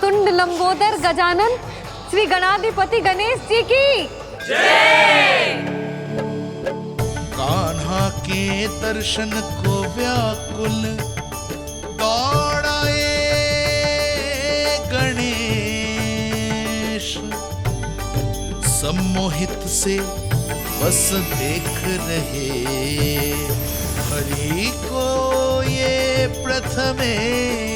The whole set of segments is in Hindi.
वक्रतुंड लंबोदर गजानन श्री गणाधिपति गणेश जी की जय। कान्हा के दर्शन को व्याकुल दौड़ाए गणेश, सम्मोहित से बस देख रहे हरि को ये प्रथमेश।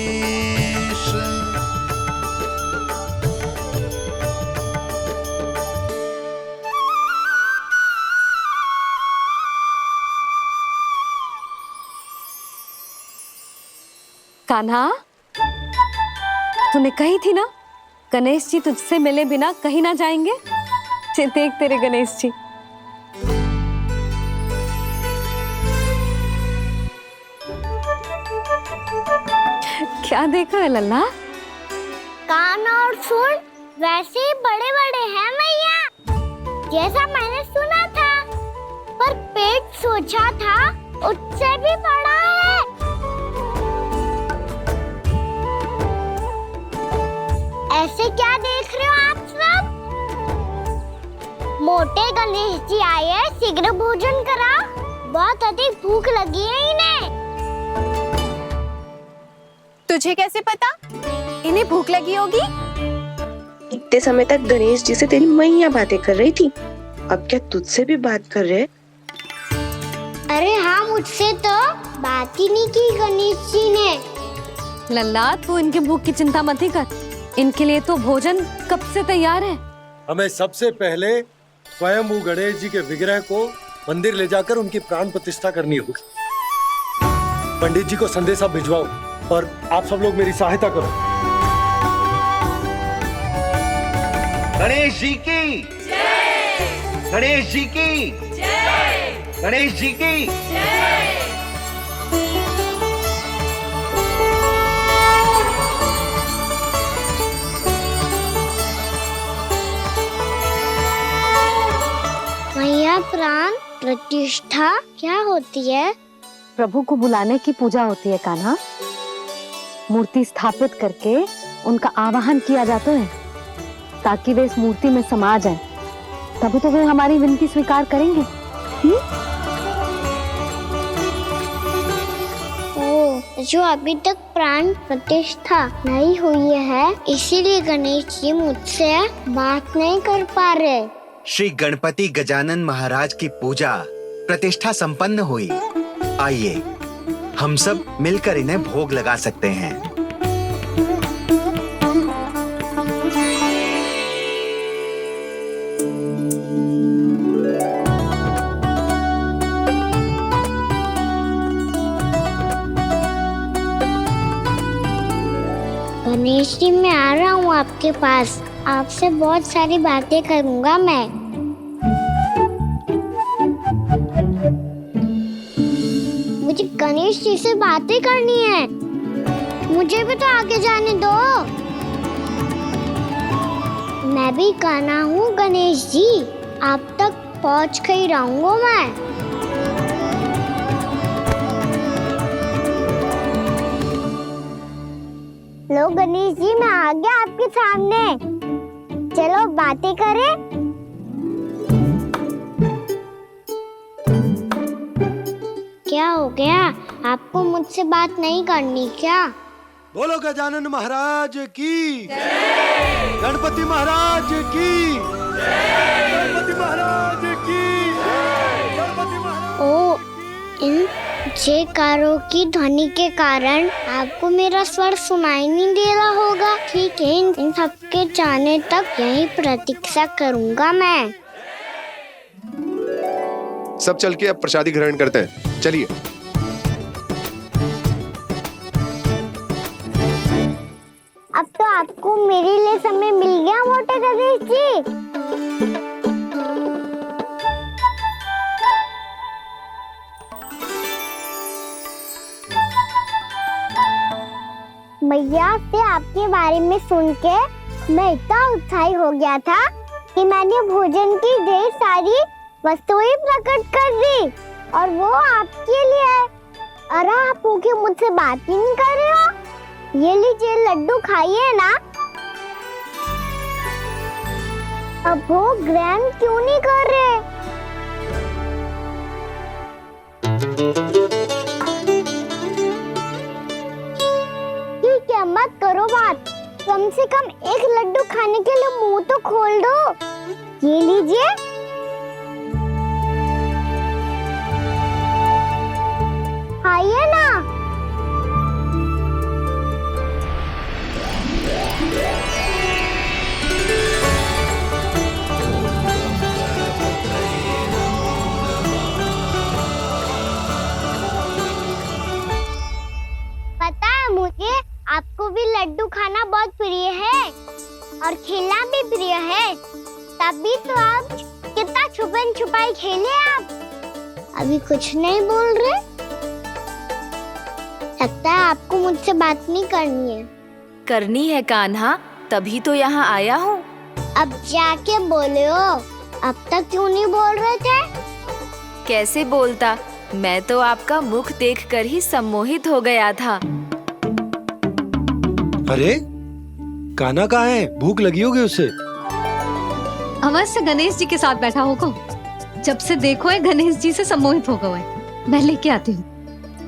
कान्हा, तूने कही थी ना गणेश जी तुझसे मिले बिना कहीं ना जाएंगे। देख तेरे गणेश जी। क्या देख रहा है लल्ला? कान और सुन वैसे ही बड़े बड़े हैं मैया, जैसा मैंने सुना था, पर पेट सोचा था उससे भी बड़ा है। ऐसे क्या देख रहे हो आप सब? मोटे गणेश जी आए हैं, शीघ्र भोजन करा, बहुत अधिक भूख लगी है इन्हें। तुझे कैसे पता इन्हें भूख लगी होगी? इतने समय तक गणेश जी से तेरी मैया बातें कर रही थी, अब क्या तुझसे भी बात कर रहे? अरे हाँ, मुझसे तो बात ही नहीं की गणेश जी ने। लल्ला, तू इनकी भूख की चिंता मत ही कर, इनके लिए तो भोजन कब से तैयार है। हमें सबसे पहले स्वयं गणेश जी के विग्रह को मंदिर ले जाकर उनकी प्राण प्रतिष्ठा करनी होगी। पंडित जी को संदेशा भिजवाओ और आप सब लोग मेरी सहायता करो। गणेश जी की जय, गणेश जी की जय, गणेश जी की जय। मैया, प्राण प्रतिष्ठा क्या होती है? प्रभु को बुलाने की पूजा होती है कान्हा। मूर्ति स्थापित करके उनका आवाहन किया जाता है ताकि वे इस मूर्ति में समा जाएं। तभी तो वे हमारी विनती स्वीकार करेंगे। जो अभी तक प्राण प्रतिष्ठा नहीं हुई है, इसीलिए गणेश जी मुझसे बात नहीं कर पा रहे। श्री गणपति गजानन महाराज की पूजा प्रतिष्ठा संपन्न हुई। आइए हम सब मिलकर इन्हें भोग लगा सकते हैं। गणेश जी, मैं आ रहा हूँ आपके पास, आपसे बहुत सारी बातें करूँगा मैं। मुझे गणेश जी से बातें करनी है, मुझे भी तो आगे जाने दो। मैं भी कान्हा हूँ गणेश जी, आप तक पहुँच कर ही रहूँगा मैं। लो गणेश जी, मैं आ गया आपके सामने, चलो बातें करें। क्या हो गया, आपको मुझसे बात नहीं करनी क्या? बोलो गजानन महाराज की जय, गणपति महाराज की जय, गणपति महाराज की जय, गणपति महाराज। ओ, इन जयकारों की ध्वनि के कारण आपको मेरा स्वर सुनाई नहीं दे रहा होगा। ठीक है, इन सबके जाने तक यही प्रतीक्षा करूंगा मैं। सब चल के अब प्रसादी ग्रहण करते हैं, चलिए। अब तो आपको मेरे लिए समय मिल गया मोटे गणेश जी। भैया से आपके बारे में सुन के मैं इतना उत्साही हो गया था कि मैंने भोजन की ढेर सारी वस्तुएं प्रकट कर दी, और वो आपके लिए है। अरे आप भूखे मुझसे बात ही नहीं कर रहे हो। ये लीजिए लड्डू, खाइए ना। अब वो ग्रैंड क्यों नहीं कर रहे? ठीक है, मत करो बात। कम से कम एक लड्डू खाने के लिए मुंह तो खोल दो। ये लीजिए। खाइए ना। पता है मुझे, आपको भी लड्डू खाना बहुत प्रिय है और खेलना भी प्रिय है। तभी तो आप कितना छुपन छुपाई खेले आप। अभी कुछ नहीं बोल रहे? लगता है आपको मुझसे बात नहीं करनी है। करनी है कान्हा, तभी तो यहाँ आया हूँ। अब जाके बोले हो। अब तक क्यों नहीं बोल रहे थे? कैसे बोलता, मैं तो आपका मुख देखकर ही सम्मोहित हो गया था। अरे कान्हा कहाँ है? भूख लगी होगी उसे। अवश्य गणेश जी के साथ बैठा होगा। जब से देखो है गणेश जी से सम्मोहित हो गए। मैं लेके आती हूँ।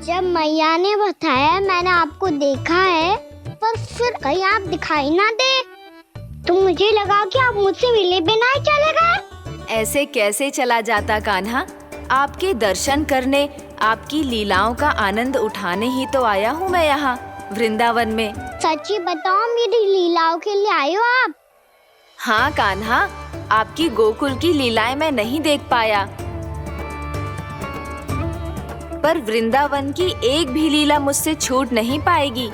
जब मैया ने बताया मैंने आपको देखा है, पर फिर कहीं आप दिखाई ना दे, तो मुझे लगा कि आप मुझसे मिले बिना ही चले गए। ऐसे कैसे चला जाता कान्हा, आपके दर्शन करने, आपकी लीलाओं का आनंद उठाने ही तो आया हूँ मैं यहाँ वृंदावन में। सच्ची बताओ, मेरी लीलाओं के लिए आए हो आप? हाँ कान्हा, आपकी गोकुल की लीलाएं मैं नहीं देख पाया, पर वृंदावन की एक भी लीला मुझसे छूट नहीं पाएगी।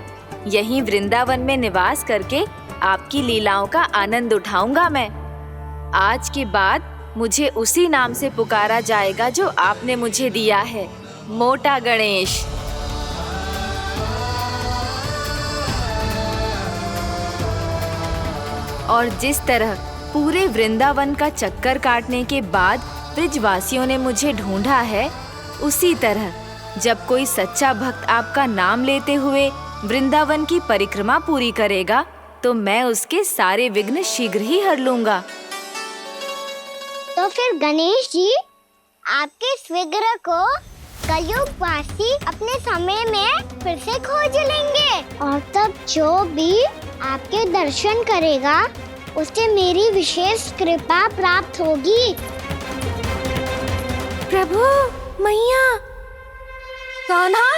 यहीं वृंदावन में निवास करके आपकी लीलाओं का आनंद उठाऊंगा मैं। आज के बाद मुझे उसी नाम से पुकारा जाएगा जो आपने मुझे दिया है, मोटा गणेश। और जिस तरह पूरे वृंदावन का चक्कर काटने के बाद ब्रिजवासियों ने मुझे ढूंढा है, उसी तरह जब कोई सच्चा भक्त आपका नाम लेते हुए वृंदावन की परिक्रमा पूरी करेगा, तो मैं उसके सारे विघ्न शीघ्र ही हर लूंगा। तो फिर गणेश जी, आपके इस विग्रह को कलयुग वासी अपने समय में फिर से खोज लेंगे, और तब जो भी आपके दर्शन करेगा उसे मेरी विशेष कृपा प्राप्त होगी। प्रभु, मैया, कान्हा।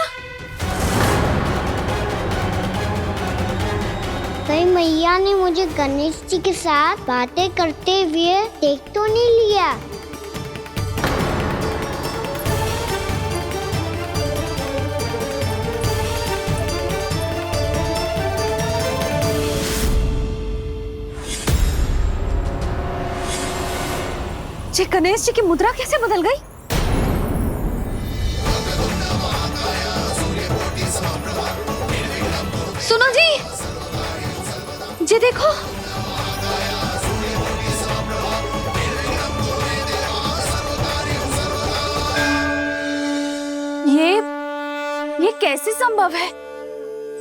कहीं मैया ने मुझे गणेश जी के साथ बातें करते हुए देख तो नहीं लिया? जी गणेश जी की मुद्रा कैसे बदल गई? सुनो जी, जी देखो। ये कैसे संभव है?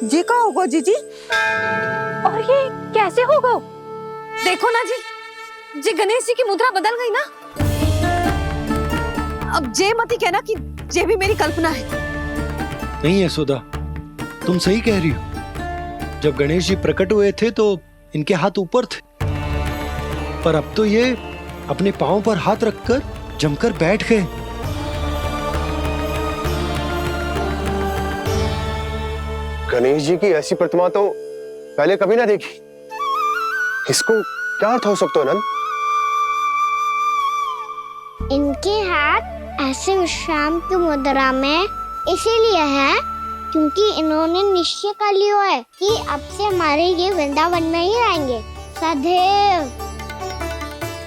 जी का होगा जीजी? और ये कैसे होगा? देखो ना जी, जी गणेश जी की मुद्रा बदल गई ना। अब जे मती कहना कि जे भी मेरी कल्पना है। नहीं यशोदा, तुम सही कह रही हो। जब गणेश जी प्रकट हुए थे तो इनके हाथ ऊपर थे, पर अब तो ये अपने पांव पर हाथ रखकर जमकर बैठ गए। गणेश जी की ऐसी प्रतिमा तो पहले कभी ना देखी। इसको क्या अर्थ हो सकता है नंद? इनके हाथ ऐसे विश्राम की मुद्रा में इसीलिए है क्योंकि इन्होंने निश्चय कर लिया है कि अब से हमारे ये वृंदावन में ही रहेंगे सदैव।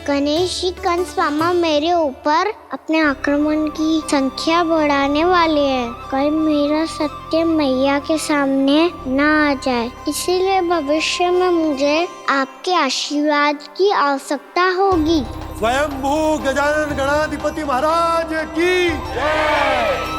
गणेश जी कंस मामा मेरे ऊपर अपने आक्रमण की संख्या बढ़ाने वाले हैं, कहीं मेरा सत्य मैया के सामने ना आ जाए। इसीलिए भविष्य में मुझे आपके आशीर्वाद की आवश्यकता होगी। स्वयंभू गजानन गणाधिपति महाराज की जय।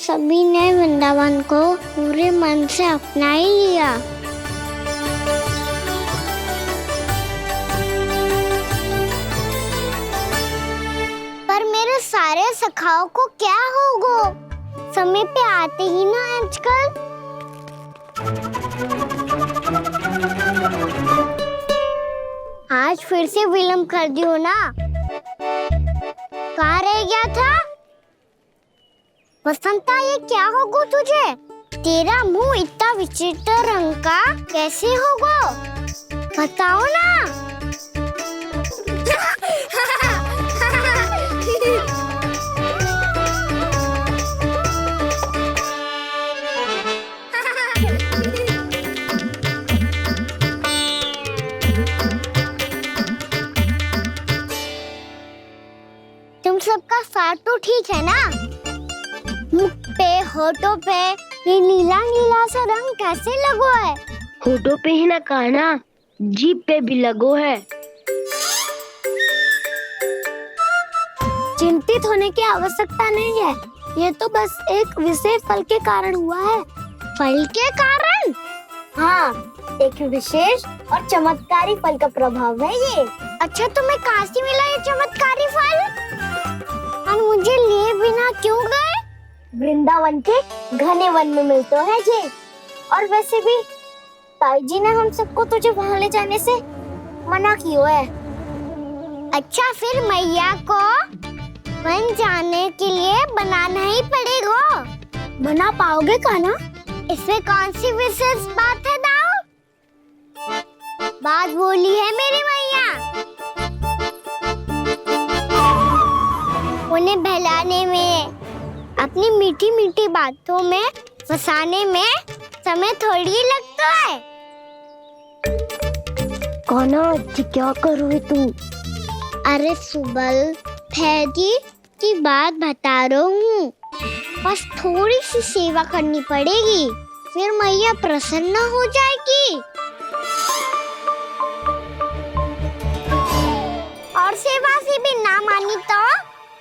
सभी ने वृंदावन को पूरे मन से अपना ही लिया। पर मेरे सारे सखाओं को क्या होगा? समय पे आते ही ना आजकल। आज फिर से विलम्ब कर दियो ना। कहाँ रह गया था? वसंता, ये क्या होगा तुझे? तेरा मुंह इतना विचित्र रंग का कैसे होगा? बताओ ना। तुम सबका साथ तो ठीक है ना? मुख पे, होठों पे ये नीला नीला सा रंग कैसे लगो है? होठों पे ही ना कान्हा, जीभ पे भी लगो है। चिंतित होने की आवश्यकता नहीं है। ये तो बस एक विशेष फल के कारण हुआ है। फल के कारण? हाँ, एक विशेष और चमत्कारी फल का प्रभाव है ये। अच्छा, तुम्हें कहाँ से मिला ये चमत्कारी फल? और मुझे लिए बिना क्यों गए? वृंदावन के घने वन में मिलते है ये। और वैसे भी ताई जी ने हम सबको तुझे वहाँ ले जाने से मना किया है। अच्छा, फिर मैया को वन जाने के लिए बनाना ही पड़ेगा। बना पाओगे कान्हा? इसमें कौन सी विशेष बात है दाऊ? बात बोली है मेरी मैया। उन्हें बहलाने में, अपनी मीठी मीठी बातों में फंसाने में समय थोड़ी लगता है। कान्हा, क्या करोगे तुम? अरे सुबल, फैजी की बात बता रहा हूँ। बस थोड़ी सी सेवा करनी पड़ेगी, फिर मैया प्रसन्न हो जाएगी। और सेवा से भी ना मानी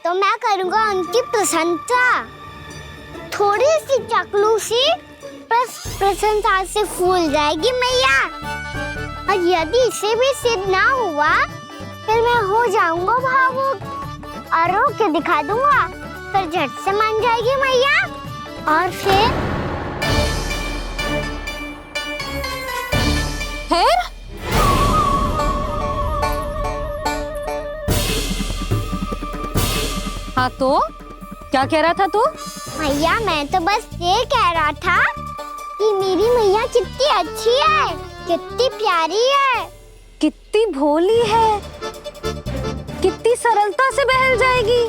तो मैं करूँगा उनकी प्रशंसा। थोड़ी सी चकलूसी बस प्रशंसा से फूल जाएगी मैया। और यदि इसे भी सिद्ध ना हुआ, फिर मैं हो जाऊंगा भावुक और रो के दिखा दूंगा। फिर झट से मान जाएगी मैया। और फिर हाँ तो क्या कह रहा था तू? मैया, मैं तो बस ये कह रहा था कि मेरी मैया कितनी अच्छी है, कितनी प्यारी है, कितनी भोली है, कितनी सरलता से बहल जाएगी,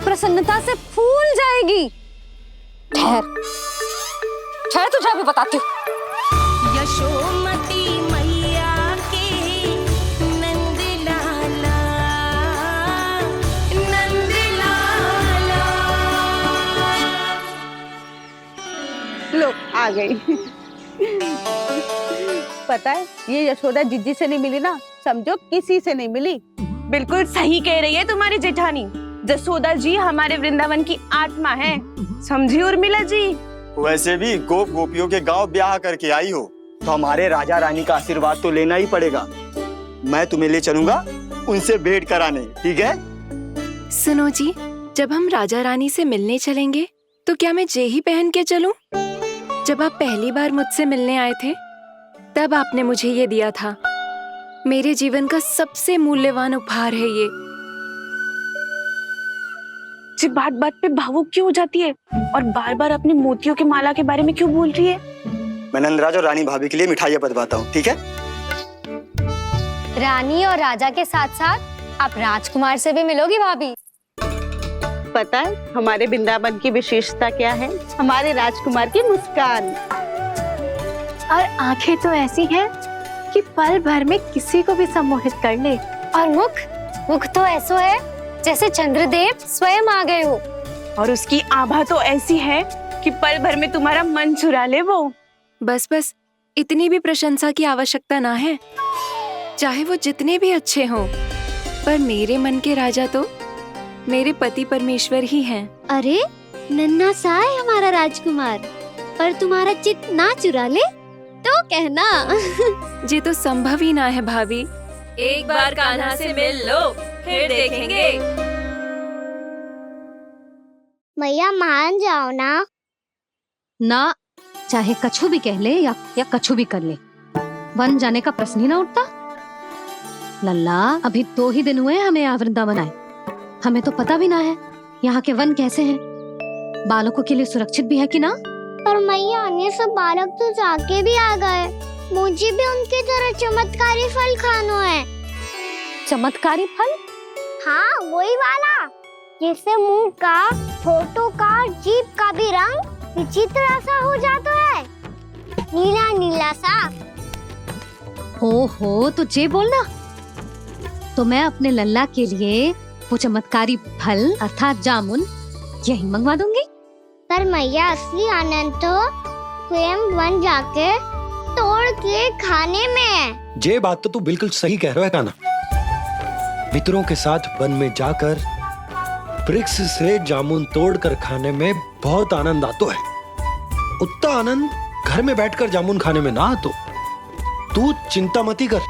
प्रसन्नता से फूल जाएगी। ठहर ठहर, तुझे अभी बताती हूँ। यशोमती मैया के नंद लाला, नंद लाला। लो आ गई। पता है, ये यशोदा जीजी से नहीं मिली ना, समझो किसी से नहीं मिली। बिल्कुल सही कह रही है तुम्हारी जेठानी। जसोदा जी हमारे वृंदावन की आत्मा है, समझी उर्मिला जी। वैसे भी गोप गोपियों के गांव ब्याह करके आई हो, तो हमारे राजा रानी का आशीर्वाद तो लेना ही पड़ेगा। मैं तुम्हें ले चलूंगा उनसे भेंट कराने, ठीक है? सुनो जी, जब हम राजा रानी से मिलने चलेंगे तो क्या मैं जे ही पहन के चलूं? जब आप पहली बार मुझसे मिलने आए थे तब आपने मुझे ये दिया था। मेरे जीवन का सबसे मूल्यवान उपहार है ये। जी बात बात पे भावुक क्यों हो जाती है और बार बार अपनी मोतियों के माला के बारे में क्यों बोल रही है? मैं नंदराज और रानी भाभी के लिए मिठाइयाँ बंटवाता हूँ, ठीक है? रानी और राजा के साथ साथ आप राजकुमार से भी मिलोगी भाभी। पता है हमारे वृंदावन की विशेषता क्या है? हमारे राजकुमार की मुस्कान। और आंखें तो ऐसी हैं कि पल भर में किसी को भी सम्मोहित कर ले। और मुख तो ऐसा है जैसे चंद्रदेव स्वयं आ गए हो। और उसकी आभा तो ऐसी है कि पल भर में तुम्हारा मन चुरा ले वो। बस बस, इतनी भी प्रशंसा की आवश्यकता ना है। चाहे वो जितने भी अच्छे हों, पर मेरे मन के राजा तो मेरे पति परमेश्वर ही हैं। अरे नन्हा सा है हमारा राजकुमार, पर तुम्हारा चित ना चुरा ले तो कहना। ये तो संभव ही ना है भाभी। एक बार कान्हा से मिल लो, फिर देखेंगे। मैया मान जाओ ना। ना, चाहे कछु भी कह ले या कछु भी कर ले, वन जाने का प्रश्न ही ना उठता। लल्ला, अभी 2 ही दिन हुए हमें यहाँ वृंदावन आए। हमें तो पता भी ना है यहाँ के वन कैसे हैं, बालकों के लिए सुरक्षित भी है कि ना। पर मैया अन्य सब बालक तो जाके भी आ गए, मुझे भी उनकी तरह चमत्कारी फल खाना है। चमत्कारी फल? हाँ, वही वाला जिससे मुंह का, होठों का, जीभ का भी रंग विचित्र सा हो जाता है, नीला नीला सा। ओहो, तो जे बोलना। तो मैं अपने लल्ला के लिए वो चमत्कारी फल अर्थात जामुन यही मंगवा दूंगी। पर मैया असली आनंद तो स्वयं वन जाके तोड़ के खाने में है। ये बात तो तू बिल्कुल सही कह रहा है कान्हा। मित्रों के साथ वन में जाकर वृक्ष से जामुन तोड़कर खाने में बहुत आनंद आता है। उतना आनंद घर में बैठकर जामुन खाने में ना आतो। तू चिंता मती कर,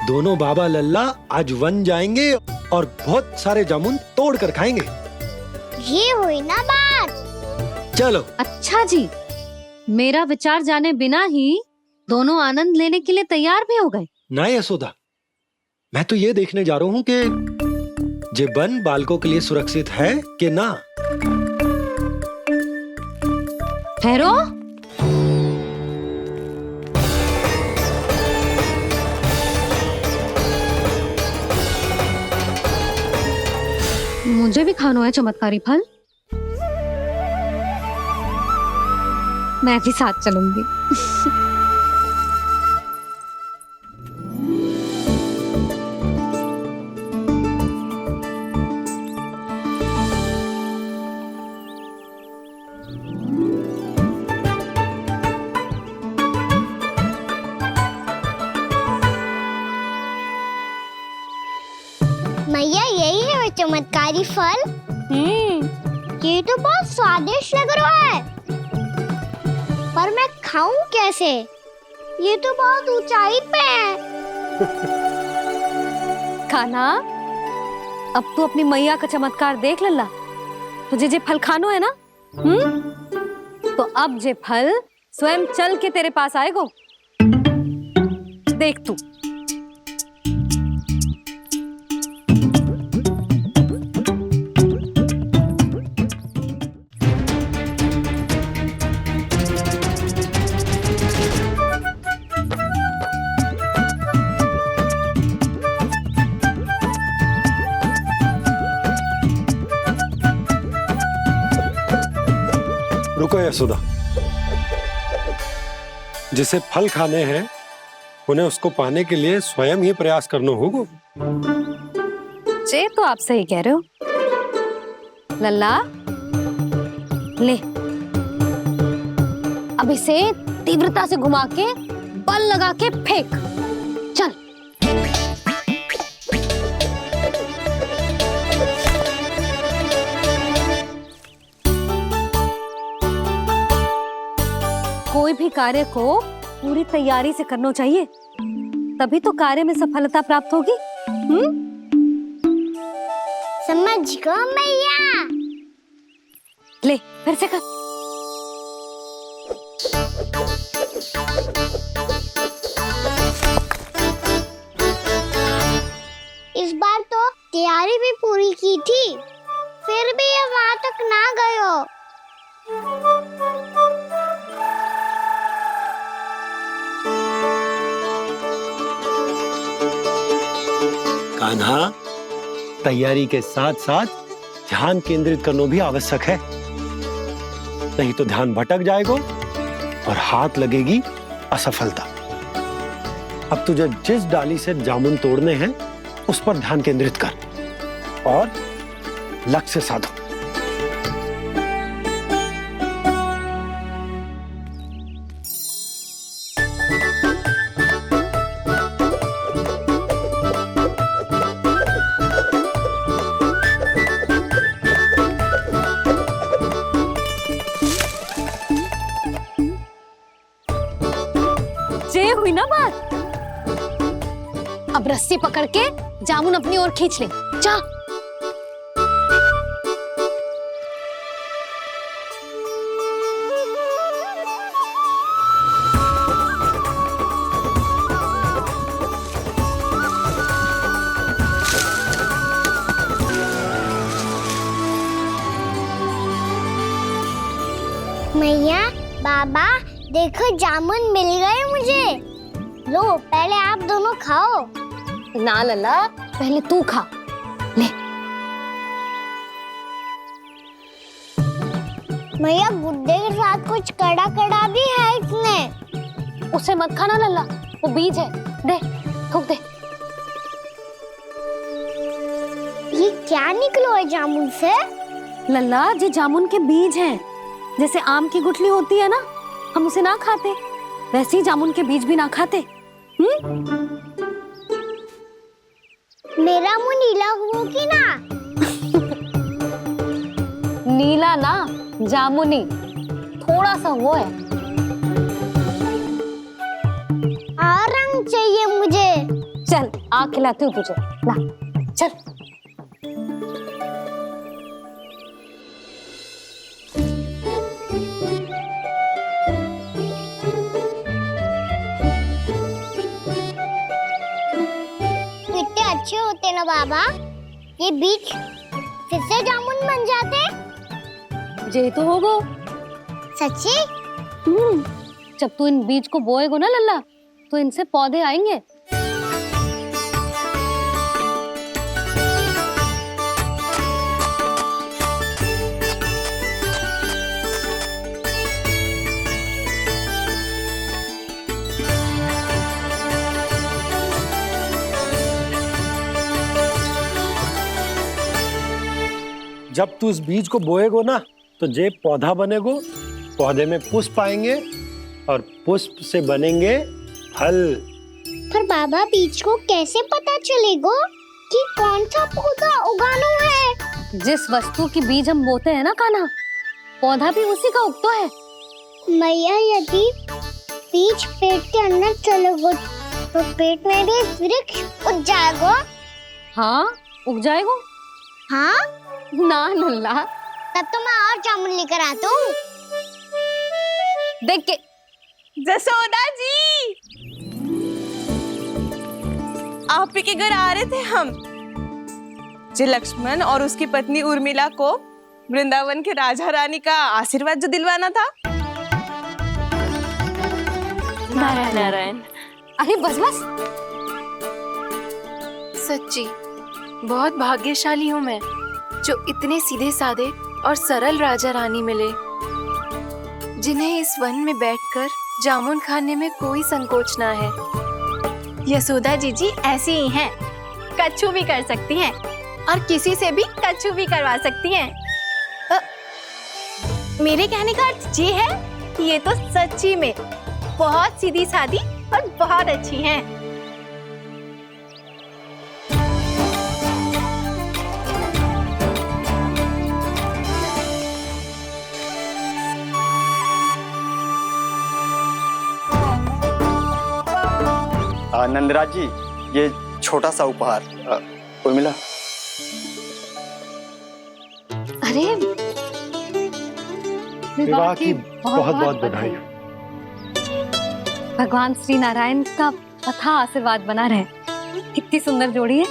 दोनों बाबा लल्ला आज वन जाएंगे और बहुत सारे जामुन तोड़कर खाएंगे। ये हुई ना बात। चलो। अच्छा जी, मेरा विचार जाने बिना ही दोनों आनंद लेने के लिए तैयार भी हो गए। ना यशोदा, मैं तो ये देखने जा रहा हूँ कि जे वन बालकों के लिए सुरक्षित है कि ना। ठहरो। मुझे भी खाना है चमत्कारी फल। मैं भी साथ चलूंगी। मैया यही है वो चमत्कारी फल। ये तो बहुत स्वादिष्ट लग रहा है, पर मैं खाऊं कैसे? ये तो बहुत ऊंचाई पे है। खाना, अब तू अपनी मैया का चमत्कार देख लल्ला। तुझे जे फल खानो है ना, तो अब जे फल स्वयं चल के तेरे पास आएगो। देख तू। रुको यशोदा, जिसे फल खाने हैं उन्हें उसको पाने के लिए स्वयं ही प्रयास करना होगा। जे तो आप सही कह रहे हो लल्ला। ले, अब इसे तीव्रता से घुमा के बल लगा के फेंक। चल। कोई भी कार्य को पूरी तैयारी से करना चाहिए, तभी तो कार्य में सफलता प्राप्त होगी। समझ गो मैया। ले, फिर से कर। इस बार तो तैयारी भी पूरी की थी, फिर भी ये वहां तक ना गयो। कान्हा, तैयारी के साथ साथ ध्यान केंद्रित करना भी आवश्यक है, नहीं तो ध्यान भटक जाएगा और हाथ लगेगी असफलता। अब तुझे जिस डाली से जामुन तोड़ने हैं उस पर ध्यान केंद्रित कर और लक्ष्य साधो। हुई ना बात। अब रस्सी पकड़ के जामुन अपनी ओर खींच ले, जा। मैया, बाबा, देखो जामुन मिल गए मुझे। लो, पहले आप दोनों खाओ। ना लल्ला, पहले तू खा ले। मैया, गुड्डे के साथ कुछ कड़ा कड़ा भी है इसमें। उसे मत खाना लल्ला, वो बीज है। दे, थूक दे। ये क्या निकलो है जामुन से? लल्ला, ये जामुन के बीज हैं। जैसे आम की गुठली होती है ना, हम उसे ना खाते, वैसे ही जामुन के बीज भी ना खाते। मेरा मुंह नीला हुआ कि ना? नीला ना, जामुनी, थोड़ा सा वो है। और रंग चाहिए मुझे। चल, आ खिलाती हूँ तुझे, ला, चल। अच्छे होते ना बाबा, ये बीज फिर से जामुन बन जाते। जे तो होगो। सच्ची? जब तू इन बीज को बोएगो ना लल्ला, तो इनसे पौधे आएंगे। जब तू इस बीज को बोएगो ना, तो जे पौधा बनेगो, पौधे में पुष्प आएंगे और पुष्प से बनेंगे फल। पर बाबा, बीज को कैसे पता चलेगा कि कौन सा पौधा उगाना है? जिस वस्तु की बीज हम बोते हैं ना कान्हा, पौधा भी उसी का उगता है। मैया, यदि बीज पेट के अंदर चलेगा तो पेट में भी वृक्ष उग जाएगा। हाँ, उग जाएगा। हाँ? ना लल्ला, तब तो मैं और जामुन लेकर आता हूँ। देख के। जसोदा जी, आप ही के घर आ रहे थे हम। जो लक्ष्मण और उसकी पत्नी उर्मिला को वृंदावन के राजा रानी का आशीर्वाद जो दिलवाना था। नारायण नारायण। अरे बस बस। सच्ची बहुत भाग्यशाली हूँ मैं, जो इतने सीधे साधे और सरल राजा रानी मिले, जिन्हें इस वन में बैठकर जामुन खाने में कोई संकोच ना है। यशोदा जीजी ऐसी ही हैं, कच्छू भी कर सकती हैं और किसी से भी कच्छू भी करवा सकती हैं। मेरे कहने का अर्थ ये है कि ये तो सच्ची में बहुत सीधी सादी और बहुत अच्छी हैं। नंदराज जी, ये छोटा सा उपहार। उर्मिला। अरे, विवाह की बहुत बहुत बधाई। भगवान श्री नारायण का अथाह आशीर्वाद बना रहे। कितनी सुंदर जोड़ी है,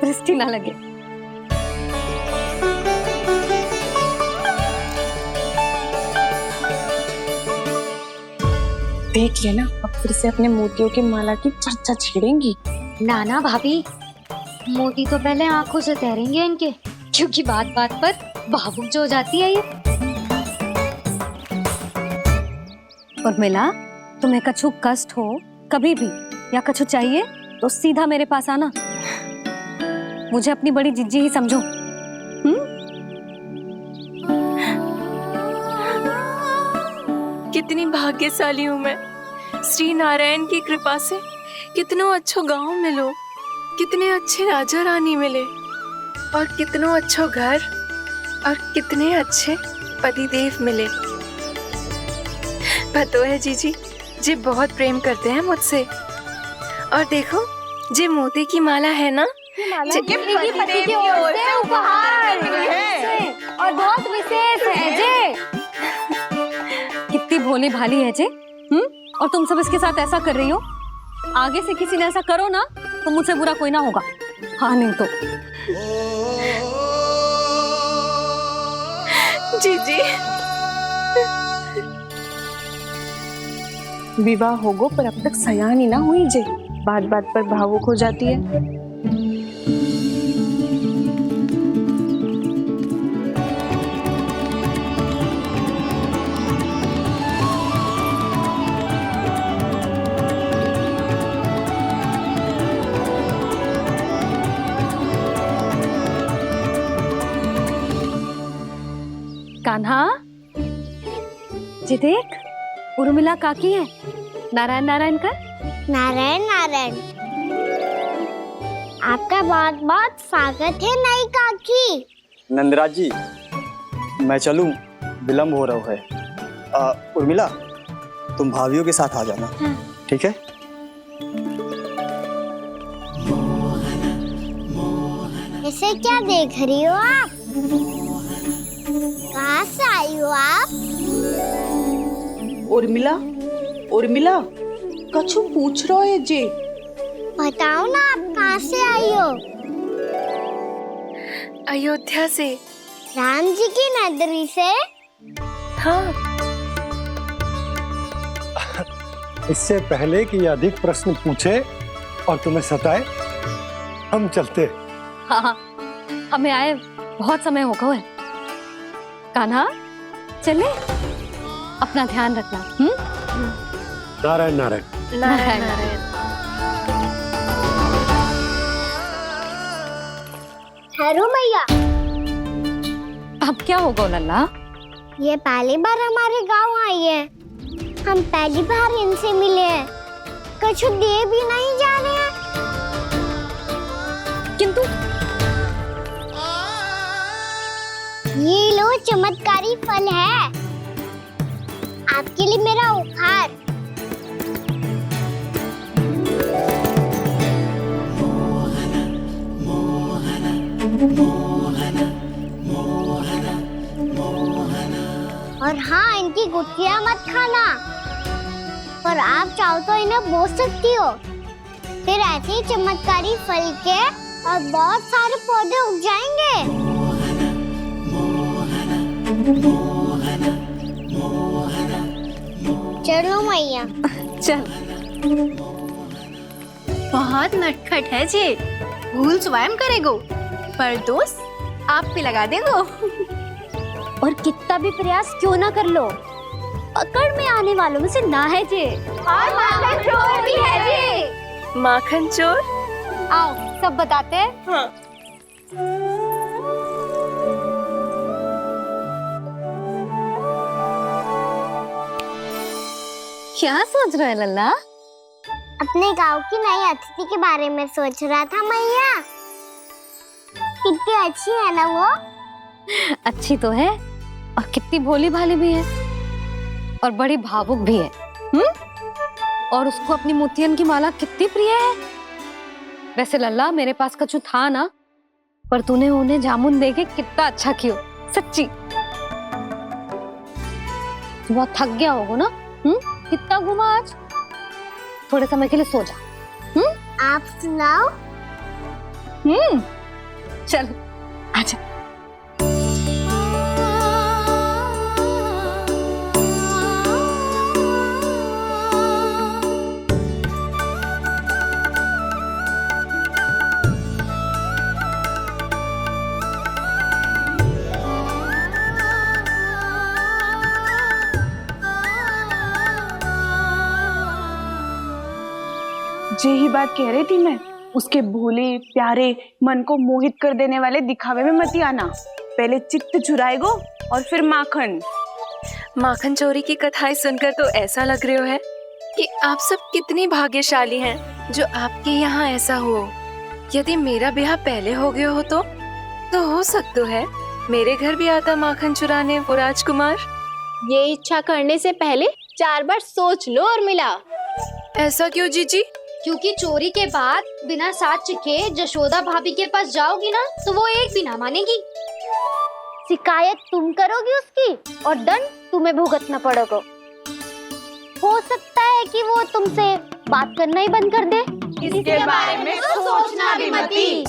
दृष्टि ना लगे। देख लेना, अब फिर से अपने मोतियों की माला की चर्चा छेड़ेंगी। नाना भाभी, मोती तो पहले आंखों से तैरेंगे इनके, क्योंकि बात बात पर भावुक जो हो जाती है ये। उर्मिला, तुम्हें कछु कष्ट हो कभी भी या कछु चाहिए तो सीधा मेरे पास आना। मुझे अपनी बड़ी जिज्जी ही समझो। कितनी भाग्यशाली हूँ मैं, श्री नारायण की कृपा से कितनों अच्छो गांव मिलो, कितने अच्छे राजा रानी मिले, और कितनों अच्छो घर और कितने अच्छे पतिदेव मिले। पतो है जीजी, जे बहुत प्रेम करते हैं मुझसे। और देखो, जे मोती की माला है ना, पति की ओर से उपहार और बहुत विशेष है जे। कितनी भोली भाली है जे। और तुम सब इसके साथ ऐसा कर रही हो। आगे से किसी ने ऐसा करो ना तो मुझसे बुरा कोई ना होगा। हाँ नहीं तो। जीजी, विवाह होगो पर अब तक सयान ही ना हुई जे। बात बात पर भावुक हो जाती है। कान्हा जी देख, उर्मिला काकी है। नारायण नारायण कर। नारायण नारायण। आपका बहुत बहुत स्वागत है नई काकी। नंदराज जी, मैं चलूं, विलम्ब हो रहा है। उर्मिला, तुम भाभियों के साथ आ जाना। ठीक है? इसे क्या देख रही हो आप? कहाँ से आई हो आप? उर्मिला, उर्मिला, कछु पूछ रहा है जे। बताओ ना, आप कहाँ से आई हो? अयोध्या से। राम जी की नगरी से? हाँ। इससे पहले कि ये अधिक प्रश्न पूछे और तुम्हें सताए, हम चलते। हाँ, हमें आए बहुत समय हो गया है। कान्हा चले, अपना ध्यान रखना। नारायण नारायण। नारायण नारायण। ठहरो मैया। अब क्या होगा लल्ला? ये पहली बार हमारे गांव आई है। हम पहली बार इनसे मिले हैं। कछु दे भी नहीं जा रहे हैं। किंतु ये लो, चमत्कारी फल है आपके लिए, मेरा उपहार। और हाँ, इनकी गुठलियां मत खाना। पर आप चाहो तो इन्हें बो सकती हो। फिर ऐसे ही चमत्कारी फल के और बहुत सारे पौधे उग जाएंगे। चलो मैया। चल। बहुत नटखट है जे। भूल स्वयं करेगो, पर दोस्त आप पे लगा देगो। और कितना भी प्रयास क्यों ना कर लो, पकड़ में आने वालों में से ना है जे। और माखन चोर भी है जी। माखन चोर? आओ सब बताते हैं। हाँ। क्या सोच रहे हैं लल्ला? अपने गांव की नई अतिथि के बारे में सोच रहा था मैया। कितनी अच्छी है ना वो? अच्छी तो है, और कितनी भोली भाली भी है, और बड़ी भावुक भी है। और उसको अपनी मोतियन की माला कितनी प्रिय है। वैसे लल्ला, मेरे पास कछु था ना, पर तूने उन्हें जामुन देके कितना अच्छा किया, सच्ची। तू बहुत थक गया होगा ना? कितना घूमा आज? थोड़े समय के लिए सो जा। आप सुनाओ। चल आजा। यही बात कह रही थी मैं। उसके भोले प्यारे मन को मोहित कर देने वाले दिखावे में मत आना। पहले चित्त चुराएगो और फिर माखन। माखन चोरी की कथाएं सुनकर तो ऐसा लग रहा है कि आप सब कितनी भाग्यशाली हैं जो आपके यहाँ ऐसा हो। यदि मेरा ब्याह पहले हो गया हो तो हो सकता है मेरे घर भी आता माखन चुराने वो राजकुमार। ये इच्छा करने से पहले 4 बार सोच लो और मिला। ऐसा क्यों जीजी? क्योंकि चोरी के बाद बिना साथ चिखे जशोदा भाभी के पास जाओगी ना तो वो एक भी ना मानेगी। शिकायत तुम करोगी उसकी और दंड तुम्हें भुगतना पड़ेगा। हो सकता है कि वो तुमसे बात करना ही बंद कर दे। इसके बारे में तो सोचना भी मती।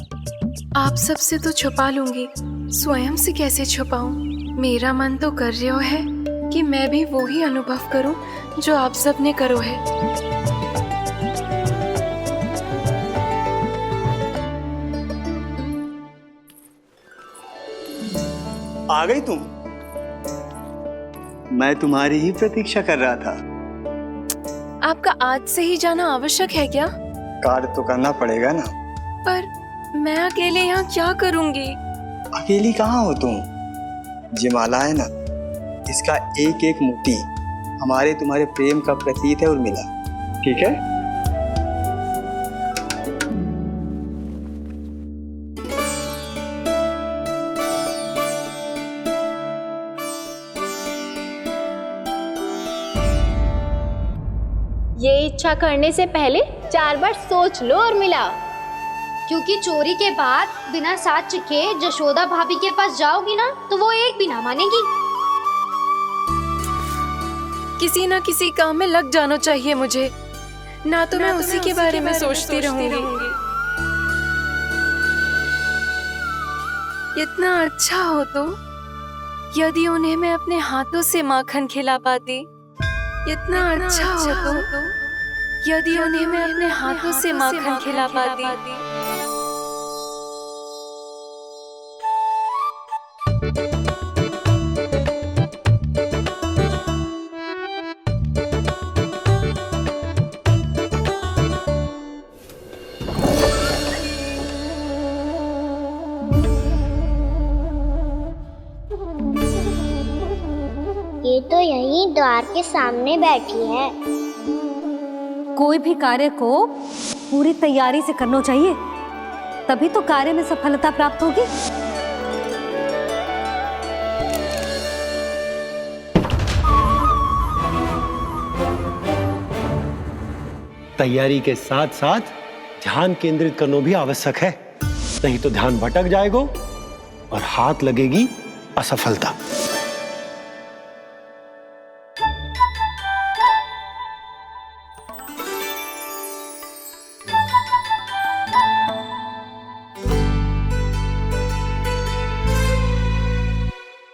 आप सबसे तो छुपा लूंगी, स्वयं से कैसे छुपाऊं? मेरा मन तो कर रहा है कि मैं भी वो ही अनुभव करूं जो आप सब ने करो है। आ गई तुम? मैं तुम्हारी ही प्रतीक्षा कर रहा था। आपका आज से ही जाना आवश्यक है क्या? कार्य तो करना पड़ेगा ना। पर मैं अकेले यहाँ क्या करूँगी? अकेली कहाँ हो तुम? ये माला है ना, इसका एक एक मोती हमारे तुम्हारे प्रेम का प्रतीक है उर्मिला, ठीक है? ये इच्छा करने से पहले 4 बार सोच लो और मिला। क्योंकि चोरी के बाद बिना साथ चिखे जशोदा भाभी के पास जाओगी ना तो वो एक भी ना मानेगी। किसी ना किसी काम में लग जाना चाहिए मुझे, ना तो मैं उसी के बारे में सोचती रहूंगी। इतना अच्छा हो तो यदि उन्हें मैं अपने हाथों से माखन खिला पाती। इतना अच्छा हो तो यदि उन्हें मैं अपने हाथों से माखन खिला पाती। ये तो यहीं द्वार के सामने बैठी है। कोई भी कार्य को पूरी तैयारी से करना चाहिए, तभी तो कार्य में सफलता प्राप्त होगी। तैयारी के साथ साथ ध्यान केंद्रित करना भी आवश्यक है, नहीं तो ध्यान भटक जाएगा और हाथ लगेगी असफलता।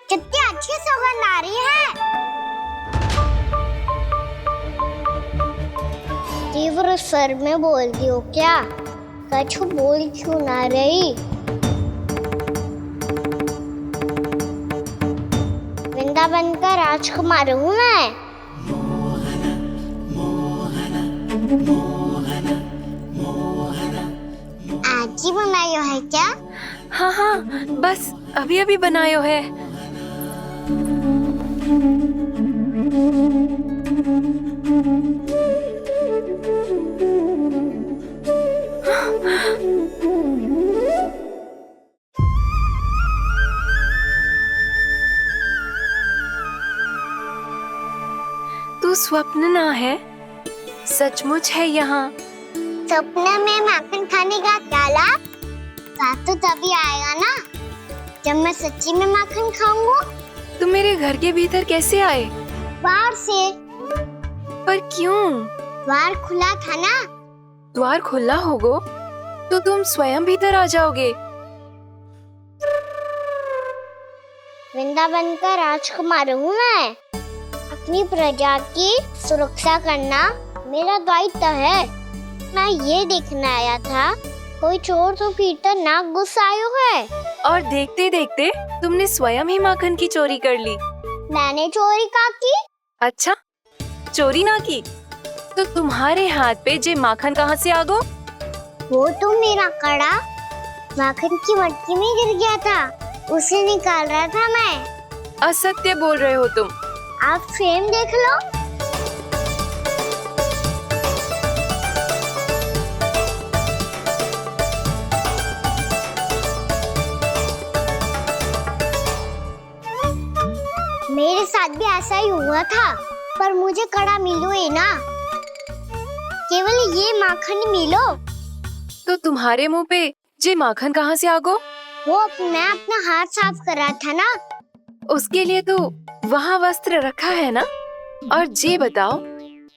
कितनी अच्छी सुगंध आ रही है। तीव्र स्वर में बोलती हो क्या? कछु बोल क्यों ना रही? वृंदावन का राजकुमार हूँ मैं। आज ही बनायो है क्या? हाँ हाँ, बस अभी अभी बनायो है। तू स्वप्न ना है, सचमुच है यहाँ। सपने में माखन खाने का क्या लाभ? स्वाद तो तभी आएगा ना जब मैं सच्ची में माखन खाऊंगा। तुम मेरे घर के भीतर कैसे आए? बाहर से। पर क्यों? द्वार खुला था ना। द्वार खुला होगा तो तुम स्वयं भीतर आ जाओगे। वृंदावन का राजकुमार हूँ मैं। अपनी प्रजा की सुरक्षा करना मेरा दायित्व है। मैं ये देखने आया था कोई चोर तो भीतर ना घुस आयो है। और देखते देखते तुमने स्वयं ही माखन की चोरी कर ली। मैंने चोरी का की? अच्छा, चोरी ना की तो तुम्हारे हाथ पे जे माखन कहाँ से आ गो? वो तो मेरा कड़ा माखन की मटकी में गिर गया था, उसे निकाल रहा था मैं। असत्य बोल रहे हो तुम। आप स्वयं देख लो। मेरे साथ भी ऐसा ही हुआ था। पर मुझे कड़ा मिलो ही ना, केवल ये माखन मिलो। तो तुम्हारे मुंह पे जे माखन कहाँ से आ गो? वो मैं अपना हाथ साफ कर रहा था ना। उसके लिए तो वहाँ वस्त्र रखा है ना। और जे बताओ,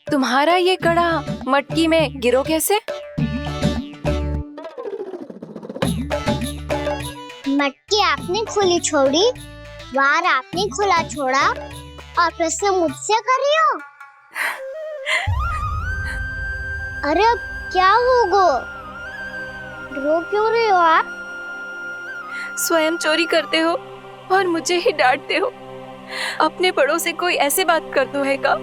तुम्हारा ये कड़ा मटकी में गिरो कैसे? मटकी आपने खुली छोड़ी, वार आपने खुला छोड़ा, और प्रश्न मुझसे कर रही हो? अरे अब क्या होगा? रो क्यों रहे हो आप? स्वयं चोरी करते हो और मुझे ही डांटते हो। अपने बड़ों से कोई ऐसे बात कर दो है का?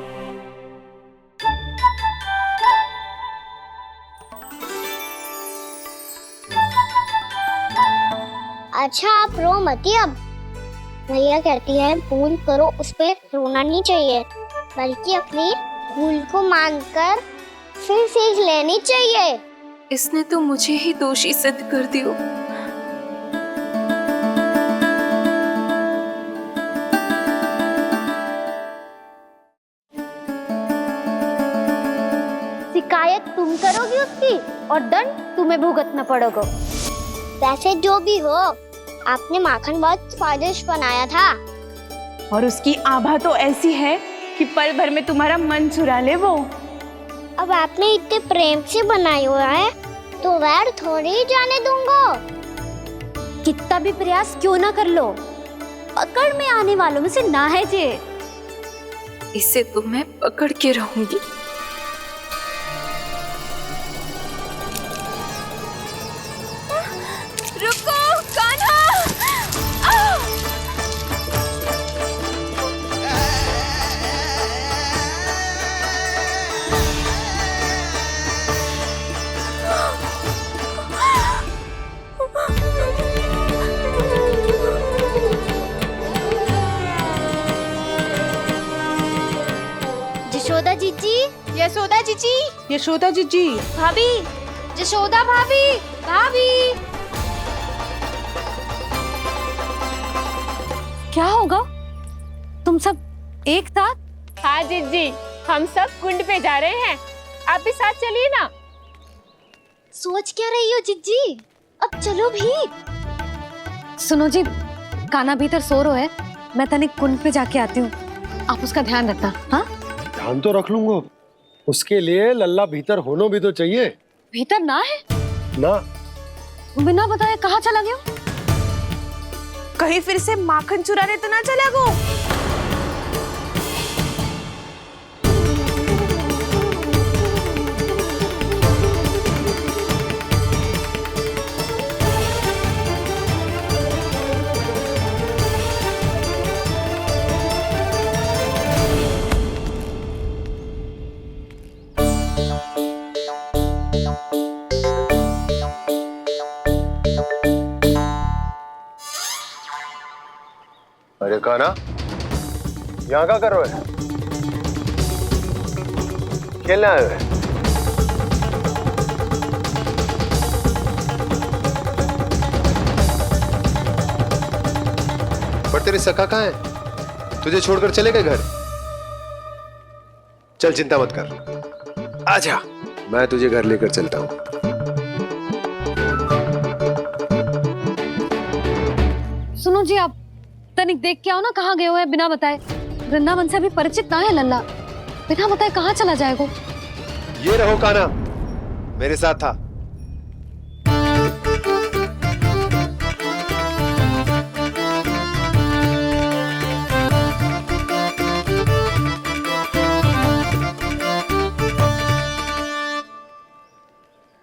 अच्छा आप रो मती। अब भैया कहती है भूल करो, उस पे रोना नहीं चाहिए, बल्कि अपनी भूल को मानकर फिर सीख लेनी चाहिए। इसने तो मुझे ही दोषी सिद्ध कर दियो। शिकायत तुम करोगी उसकी और दंड तुम्हें भुगतना पड़ेगा। वैसे जो भी हो, आपने माखन बहुत स्वादिष्ट बनाया था। और उसकी आभा तो ऐसी है कि पल भर में तुम्हारा मन चुरा ले वो। अब आपने इतने प्रेम से बनाया हुआ है तो वैर थोड़ी ही जाने दूंगा। कितना भी प्रयास क्यों ना कर लो, पकड़ में आने वालों में से ना है जे। इसे तो मैं पकड़ के रहूंगी। रुको कान्हा! यशोदा जीजी, यशोदा जीजी, यशोदा जीजी, भाभी, यशोदा भाभी, भाभी। क्या होगा? तुम सब एक साथ? हाँ जीजी, हम सब कुंड पे जा रहे हैं, आप भी साथ चलिए ना। सोच क्या रही हो जीजी? अब चलो भी। सुनो जी, कान्हा भीतर सो रो है, मैं तनिक कुंड पे जाके आती हूँ, आप उसका ध्यान रखना। हाँ, ध्यान तो रख लूंगा, उसके लिए लल्ला भीतर होना भी तो चाहिए। भीतर ना है ना? बिना बताए कहाँ चला गया? कहीं फिर से माखन चुराने तो ना चला गो। अरे कान्हा, यहाँ क्या कर रहे हो? खेलने आए हुए? पर तेरी सखा कहाँ है? तुझे छोड़कर चले गए घर? चल चिंता मत कर, आजा, मैं तुझे घर लेकर चलता हूँ। सुनो जी, आप तनिक देख के आओ ना कहाँ गए हुए हैं बिना बताए। वृंदावन से अभी परिचित ना है लल्ला, बिना बताए कहाँ चला जाएगा? ये रहो कान्हा, मेरे साथ था।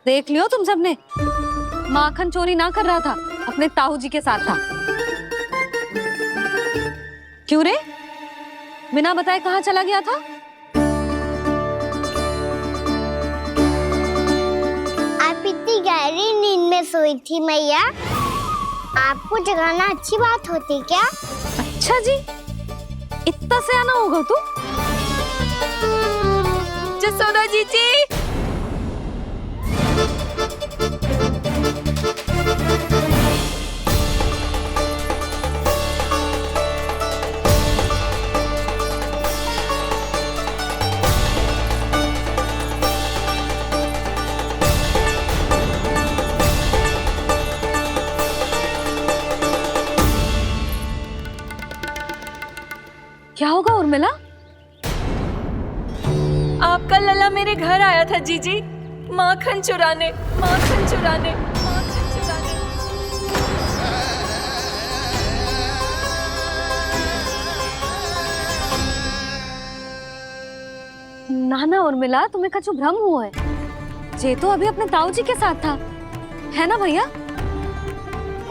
देख लियो तुम सबने, माखन चोरी ना कर रहा था, अपने ताऊ जी के साथ था। क्यों रे, बिना बताए कहाँ चला गया था? आप इतनी गहरी नींद में सोई थी मैया, आपको जगाना अच्छी बात होती क्या? अच्छा जी, इतना सयाना होगा तू? जसोदा जीजी, क्या होगा उर्मिला? आपका लला मेरे घर आया था जीजी, माखन चुराने, माखन चुराने, माखन चुराने। ना ना उर्मिला, तुम्हें कछु भ्रम हुआ है। जे तो अभी अपने ताऊ जी के साथ था, है ना भैया?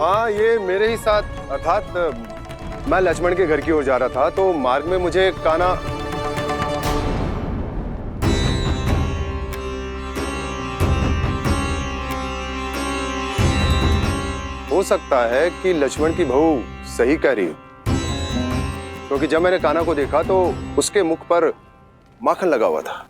हाँ, ये मेरे ही साथ, अर्थात मैं लक्ष्मण के घर की ओर जा रहा था तो मार्ग में मुझे कान्हा हो सकता है कि लक्ष्मण की बहू सही कह रही हो, क्योंकि जब मैंने कान्हा को देखा तो उसके मुख पर माखन लगा हुआ था।